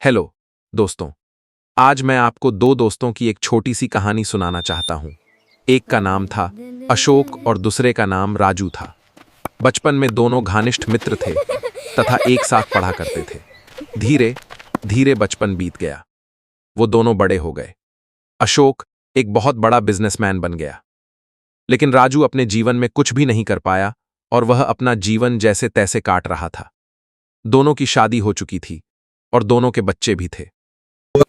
Hello दोस्तों, आज मैं आपको दो दोस्तों की एक छोटी सी कहानी सुनाना चाहता हूं। एक का नाम था अशोक और दूसरे का नाम राजू था। बचपन में दोनों घनिष्ठ मित्र थे तथा एक साथ पढ़ा करते थे। धीरे धीरे बचपन बीत गया। वो दोनों बड़े हो गए। अशोक एक बहुत बड़ा बिजनेसमैन बन गया, लेकिन राजू अपने जीवन में कुछ भी नहीं कर पाया और वह अपना जीवन जैसे तैसे काट रहा था। दोनों की शादी हो चुकी थी और दोनों के बच्चे भी थे।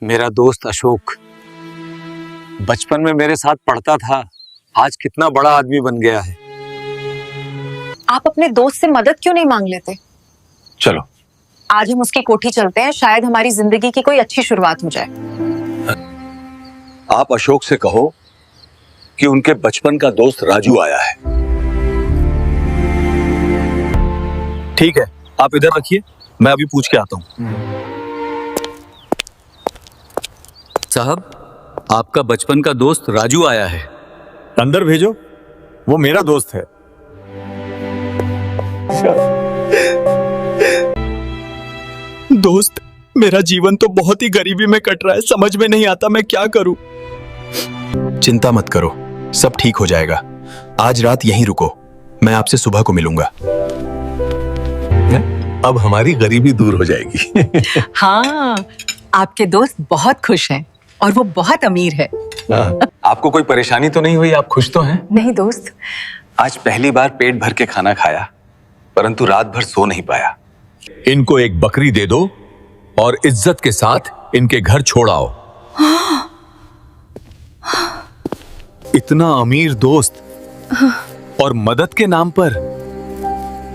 मेरा दोस्त अशोक बचपन में मेरे साथ पढ़ता था, आज कितना बड़ा आदमी बन गया है। आप अपने दोस्त से मदद क्यों नहीं मांग लेते? चलो आज हम उसकी कोठी चलते हैं, शायद हमारी जिंदगी की कोई अच्छी शुरुआत हो जाए। आप अशोक से कहो कि उनके बचपन का दोस्त राजू आया है। ठीक है, आप इधर रखिए, मैं अभी पूछ के आता हूँ। साहब, आपका बचपन का दोस्त राजू आया है। अंदर भेजो, वो मेरा दोस्त है। दोस्त, मेरा जीवन तो बहुत ही गरीबी में कट रहा है, समझ में नहीं आता मैं क्या करूं। चिंता मत करो, सब ठीक हो जाएगा। आज रात यहीं रुको, मैं आपसे सुबह को मिलूंगा। अब हमारी गरीबी दूर हो जाएगी। हाँ, आपके दोस्त बहुत खुश हैं और वो बहुत अमीर है। आपको कोई परेशानी तो नहीं हुई? आप खुश तो हैं? नहीं दोस्त, आज पहली बार पेट भर के खाना खाया, परंतु रात भर सो नहीं पाया। इनको एक बकरी दे दो और इज्जत के साथ इनके घर छोड़ आओ। इतना अमीर दोस्त और मदद के नाम पर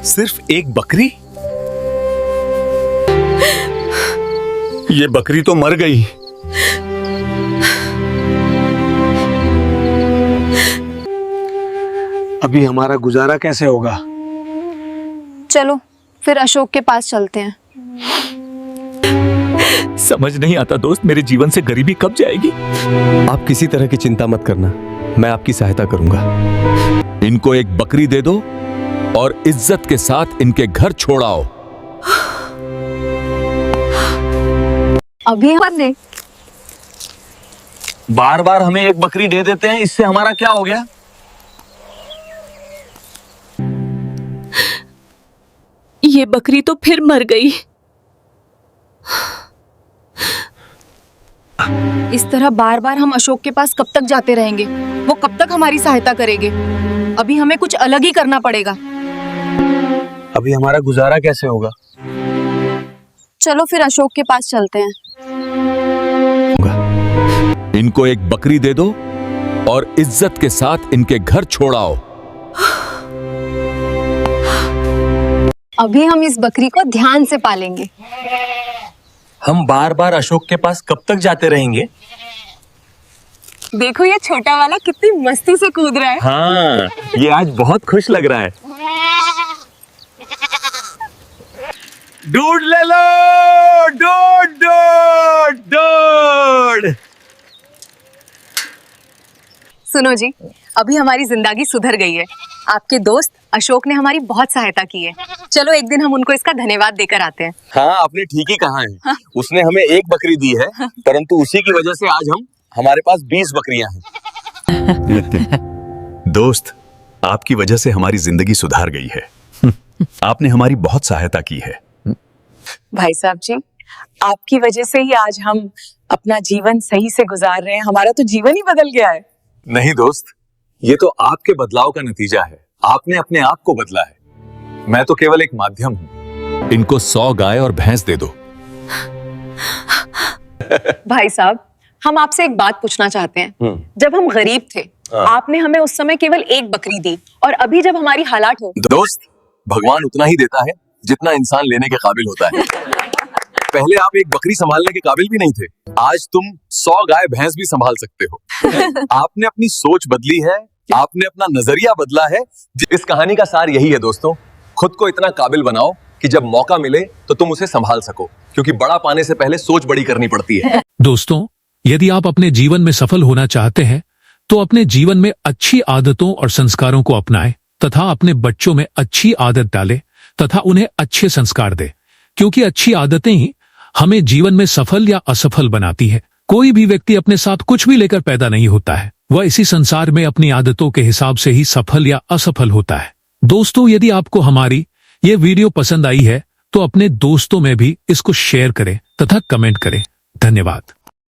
सिर्फ एक बकरी? ये बकरी तो मर गई। अभी हमारा गुजारा कैसे होगा? चलो फिर अशोक के पास चलते हैं। समझ नहीं आता दोस्त, मेरे जीवन से गरीबी कब जाएगी। आप किसी तरह की चिंता मत करना, मैं आपकी सहायता करूंगा। इनको एक बकरी दे दो और इज्जत के साथ इनके घर छोड़ आओ। अभी हम बार बार हमें एक बकरी दे देते हैं, इससे हमारा क्या हो गया? ये बकरी तो फिर मर गई। इस तरह बार बार हम अशोक के पास कब तक जाते रहेंगे? वो कब तक हमारी सहायता करेंगे? अभी हमें कुछ अलग ही करना पड़ेगा। अभी हमारा गुजारा कैसे होगा? चलो फिर अशोक के पास चलते हैं। इनको एक बकरी दे दो और इज्जत के साथ इनके घर छोड़ आओ। अभी हम इस बकरी को ध्यान से पालेंगे। हम बार बार अशोक के पास कब तक जाते रहेंगे? देखो ये छोटा वाला कितनी मस्ती से कूद रहा है। हाँ, ये आज बहुत खुश लग रहा है। दूध ले लो, दूध दूध दूध। सुनो जी, अभी हमारी जिंदगी सुधर गई है। आपके दोस्त अशोक ने हमारी बहुत सहायता की है। चलो एक दिन हम उनको इसका धन्यवाद देकर आते हैं। हाँ, आपने ठीक ही कहा है। उसने हमें एक बकरी दी है, परंतु उसी की वजह से आज हमारे पास 20 बकरियां हैं। दोस्त, आपकी वजह से हमारी जिंदगी सुधार गई है। आपने हमारी बहुत सहायता की है। भाई साहब जी, आपकी वजह से ही आज हम अपना जीवन सही से गुजार रहे हैं। हमारा तो जीवन ही बदल गया है। नहीं दोस्त, ये तो आपके बदलाव का नतीजा है। आपने अपने आप को बदला है। मैं तो केवल एक माध्यम हूँ। इनको 100 गाय और भैंस दे दो। भाई साहब, हम आपसे एक बात पूछना चाहते हैं। जब हम गरीब थे, आपने हमें उस समय केवल एक बकरी दी, और अभी जब हमारी हालात हो। दोस्त, भगवान उतना ही देता है जितना इंसान लेने के काबिल होता है। पहले आप एक बकरी संभालने के काबिल भी नहीं थे, आज तुम 100 गाय भैंस भी संभाल सकते हो। आपने अपनी सोच बदली है, आपने अपना नजरिया बदला है। इस कहानी का सार यही है दोस्तों, खुद को इतना काबिल बनाओ कि जब मौका मिले तो तुम उसे संभाल सको, क्योंकि बड़ा पाने से पहले सोच बड़ी करनी पड़ती है। दोस्तों, यदि आप अपने जीवन में सफल होना चाहते हैं तो अपने जीवन में अच्छी आदतों और संस्कारों को अपनाएं तथा अपने बच्चों में अच्छी आदत डालें तथा उन्हें अच्छे संस्कार दें, क्योंकि अच्छी आदतें ही हमें जीवन में सफल या असफल बनाती है। कोई भी व्यक्ति अपने साथ कुछ भी लेकर पैदा नहीं होता है, वह इसी संसार में अपनी आदतों के हिसाब से ही सफल या असफल होता है। दोस्तों, यदि आपको हमारी ये वीडियो पसंद आई है तो अपने दोस्तों में भी इसको शेयर करें तथा कमेंट करें। धन्यवाद।